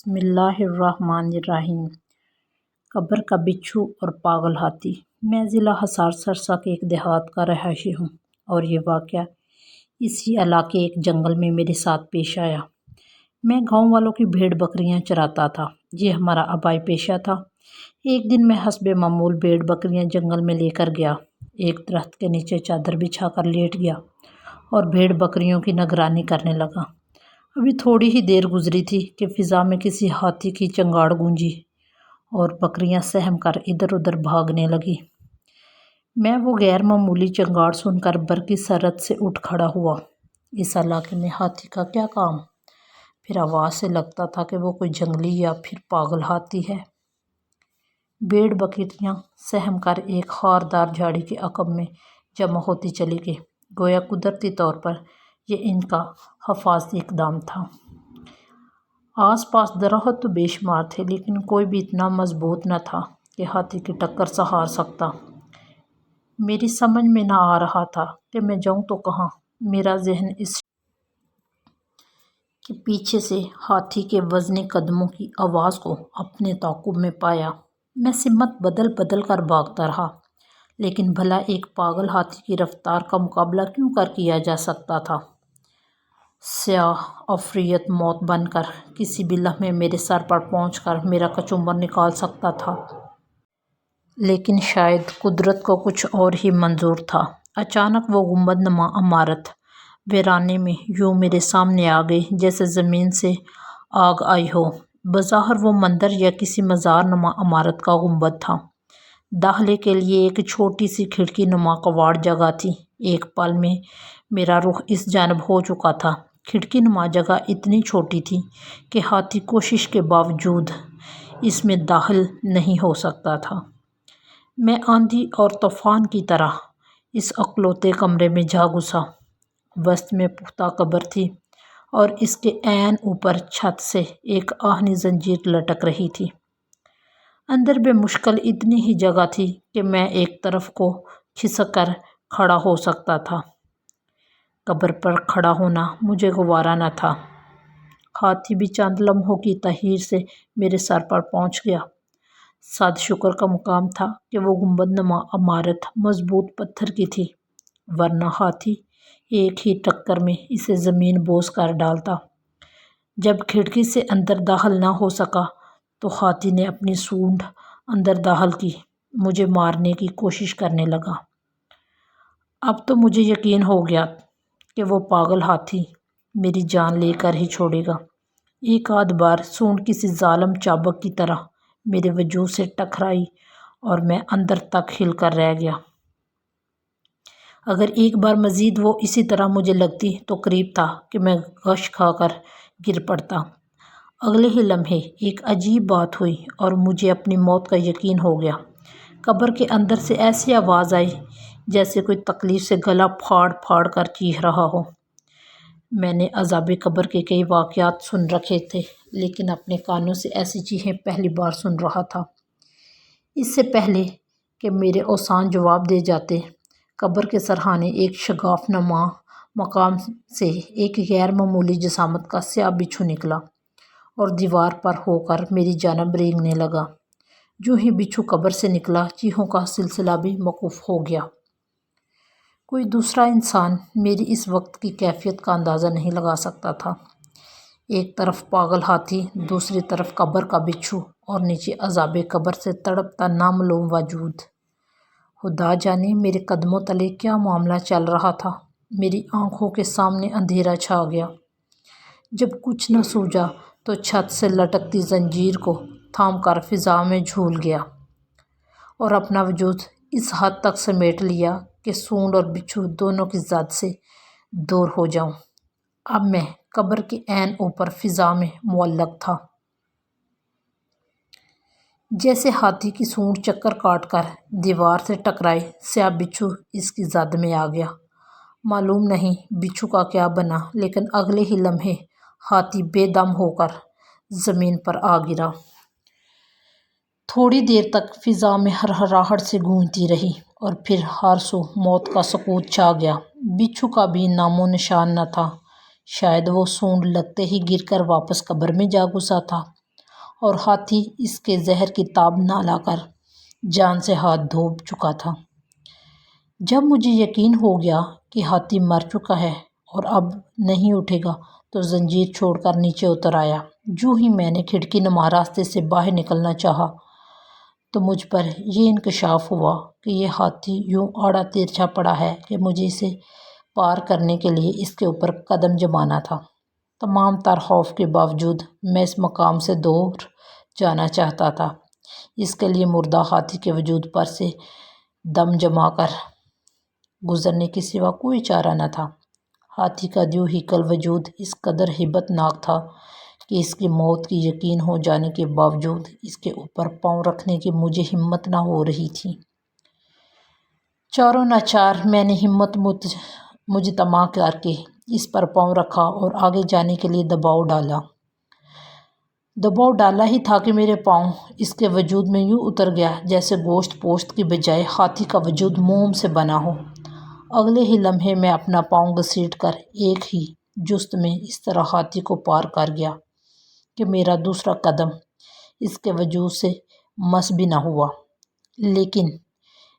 بسم اللہ الرحمن الرحیم۔ قبر کا بچھو اور پاگل ہاتھی۔ میں ضلع حصار سرسا کے ایک دیہات کا رہائشی ہوں اور یہ واقعہ اسی علاقے ایک جنگل میں میرے ساتھ پیش آیا۔ میں گاؤں والوں کی بھیڑ بکریاں چراتا تھا، یہ ہمارا آبائی پیشہ تھا۔ ایک دن میں حسب معمول بھیڑ بکریاں جنگل میں لے کر گیا، ایک درخت کے نیچے چادر بچھا کر لیٹ گیا اور بھیڑ بکریوں کی نگرانی کرنے لگا۔ ابھی تھوڑی ہی دیر گزری تھی کہ فضا میں کسی ہاتھی کی چنگاڑ گونجی اور بکریاں سہم کر ادھر ادھر بھاگنے لگی۔ میں وہ غیر معمولی چنگاڑ سن کر برقی سرعت سے اٹھ کھڑا ہوا۔ اس علاقے میں ہاتھی کا کیا کام؟ پھر آواز سے لگتا تھا کہ وہ کوئی جنگلی یا پھر پاگل ہاتھی ہے۔ بھیڑ بکریاں سہم کر ایک خاردار جھاڑی کے عقب میں جمع ہوتی چلی گئی، گویا قدرتی طور پر یہ ان کا حفاظتی اقدام تھا۔ آس پاس درخت تو بے شمار تھے، لیکن کوئی بھی اتنا مضبوط نہ تھا کہ ہاتھی کی ٹکر سہار سکتا۔ میری سمجھ میں نہ آ رہا تھا کہ میں جاؤں تو کہاں۔ میرا ذہن اس کہ پیچھے سے ہاتھی کے وزنی قدموں کی آواز کو اپنے تعاقب میں پایا۔ میں سمت بدل بدل کر بھاگتا رہا، لیکن بھلا ایک پاگل ہاتھی کی رفتار کا مقابلہ کیوں کر کیا جا سکتا تھا؟ سیاہ عفریت موت بن کر کسی بھی لمحے میرے سر پر پہنچ کر میرا کچومر نکال سکتا تھا۔ لیکن شاید قدرت کو کچھ اور ہی منظور تھا۔ اچانک وہ گنبد نما عمارت ویرانے میں یوں میرے سامنے آ گئی جیسے زمین سے آگ آئی ہو۔ بظاہر وہ مندر یا کسی مزار نما عمارت کا گنبد تھا۔ داخلے کے لیے ایک چھوٹی سی کھڑکی نما کواڑ جگہ تھی۔ ایک پل میں میرا رخ اس جانب ہو چکا تھا۔ کھڑکی نما جگہ اتنی چھوٹی تھی کہ ہاتھی کوشش کے باوجود اس میں داخل نہیں ہو سکتا تھا۔ میں آندھی اور طوفان کی طرح اس اکلوتے کمرے میں جا گھسا۔ وسط میں پختہ قبر تھی اور اس کے عین اوپر چھت سے ایک آہنی زنجیر لٹک رہی تھی۔ اندر بے مشکل اتنی ہی جگہ تھی کہ میں ایک طرف کو کھسک کر کھڑا ہو سکتا تھا۔ قبر پر کھڑا ہونا مجھے گوارا نہ تھا۔ ہاتھی بھی چند لمحوں کی تاخیر سے میرے سر پر پہنچ گیا۔ صد شکر کا مقام تھا کہ وہ گنبد نما عمارت مضبوط پتھر کی تھی، ورنہ ہاتھی ایک ہی ٹکر میں اسے زمین بوس کر ڈالتا۔ جب کھڑکی سے اندر داخل نہ ہو سکا تو ہاتھی نے اپنی سونڈ اندر داخل کی، مجھے مارنے کی کوشش کرنے لگا۔ اب تو مجھے یقین ہو گیا کہ وہ پاگل ہاتھی میری جان لے کر ہی چھوڑے گا۔ ایک آدھ بار سونڈ کسی ظالم چابک کی طرح میرے وجود سے ٹکرائی اور میں اندر تک ہل کر رہ گیا۔ اگر ایک بار مزید وہ اسی طرح مجھے لگتی تو قریب تھا کہ میں غش کھا کر گر پڑتا۔ اگلے ہی لمحے ایک عجیب بات ہوئی اور مجھے اپنی موت کا یقین ہو گیا۔ قبر کے اندر سے ایسی آواز آئی جیسے کوئی تکلیف سے گلا پھاڑ پھاڑ کر چیخ رہا ہو۔ میں نے عذاب قبر کے کئی واقعات سن رکھے تھے، لیکن اپنے کانوں سے ایسی چیخیں پہلی بار سن رہا تھا۔ اس سے پہلے کہ میرے اوسان جواب دے جاتے، قبر کے سرہانے ایک شگاف نما مقام سے ایک غیر معمولی جسامت کا سیاہ بچھو نکلا اور دیوار پر ہو کر میری جانب رینگنے لگا۔ جو ہی بچھو قبر سے نکلا، چیخوں کا سلسلہ بھی موقوف ہو گیا۔ کوئی دوسرا انسان میری اس وقت کی کیفیت کا اندازہ نہیں لگا سکتا تھا۔ ایک طرف پاگل ہاتھی، دوسری طرف قبر کا بچھو اور نیچے عذاب قبر سے تڑپتا نامعلوم وجود۔ خدا جانے میرے قدموں تلے کیا معاملہ چل رہا تھا۔ میری آنکھوں کے سامنے اندھیرا چھا گیا۔ جب کچھ نہ سوجھا تو چھت سے لٹکتی زنجیر کو تھام کر فضا میں جھول گیا اور اپنا وجود اس حد تک سمیٹ لیا کہ سونڈ اور بچھو دونوں کی زد سے دور ہو جاؤں۔ اب میں قبر کے عین اوپر فضا میں معلق تھا۔ جیسے ہاتھی کی سونڈ چکر کاٹ کر دیوار سے ٹکرائی، سیاہ بچھو اس کی زد میں آ گیا۔ معلوم نہیں بچھو کا کیا بنا، لیکن اگلے ہی لمحے ہاتھی بے دم ہو کر زمین پر آ گرا۔ تھوڑی دیر تک فضا میں ہرہراہٹ سے گونجتی رہی اور پھر ہر سو موت کا سکوت چھا گیا۔ بچھو کا بھی نام و نشان نہ تھا۔ شاید وہ سونڈ لگتے ہی گر کر واپس قبر میں جا گھسا تھا۔ اور ہاتھی اس کے زہر کی تاب نہ لا کر جان سے ہاتھ دھو چکا تھا۔ جب مجھے یقین ہو گیا کہ ہاتھی مر چکا ہے اور اب نہیں اٹھے گا تو زنجیر چھوڑ کر نیچے اتر آیا۔ جو ہی میں نے کھڑکی نما راستے سے باہر نکلنا چاہا تو مجھ پر یہ انکشاف ہوا کہ یہ ہاتھی یوں آڑا ترچھا پڑا ہے کہ مجھے اسے پار کرنے کے لیے اس کے اوپر قدم جمانا تھا۔ تمام تر خوف کے باوجود میں اس مقام سے دور جانا چاہتا تھا۔ اس کے لیے مردہ ہاتھی کے وجود پر سے دم جما کر گزرنے کے سوا کوئی چارہ نہ تھا۔ ہاتھی کا دیو ہیکل وجود اس قدر ہیبت ناک تھا کہ اس کی موت کی یقین ہو جانے کے باوجود اس کے اوپر پاؤں رکھنے کی مجھے ہمت نہ ہو رہی تھی۔ چاروں ناچار میں نے ہمت مجتمع کر کے اس پر پاؤں رکھا اور آگے جانے کے لیے دباؤ ڈالا ہی تھا کہ میرے پاؤں اس کے وجود میں یوں اتر گیا جیسے گوشت پوشت کی بجائے ہاتھی کا وجود موم سے بنا ہو۔ اگلے ہی لمحے میں اپنا پاؤں گھسیٹ کر ایک ہی جست میں اس طرح ہاتھی کو پار کر گیا کہ میرا دوسرا قدم اس کے وجود سے مس بھی نہ ہوا۔ لیکن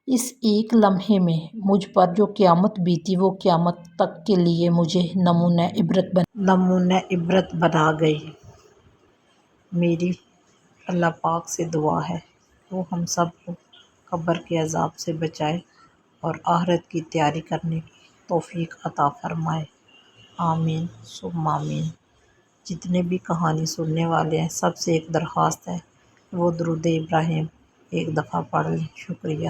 اس ایک لمحے میں مجھ پر جو قیامت بیتی وہ قیامت تک کے لیے مجھے نمونہ عبرت بنا گئی۔ میری اللہ پاک سے دعا ہے وہ ہم سب کو قبر کے عذاب سے بچائے اور آخرت کی تیاری کرنے کی توفیق عطا فرمائے۔ آمین ثم آمین۔ جتنے بھی کہانی سننے والے ہیں سب سے ایک درخواست ہے وہ درود ابراہیم ایک دفعہ پڑھ لیں۔ شکریہ۔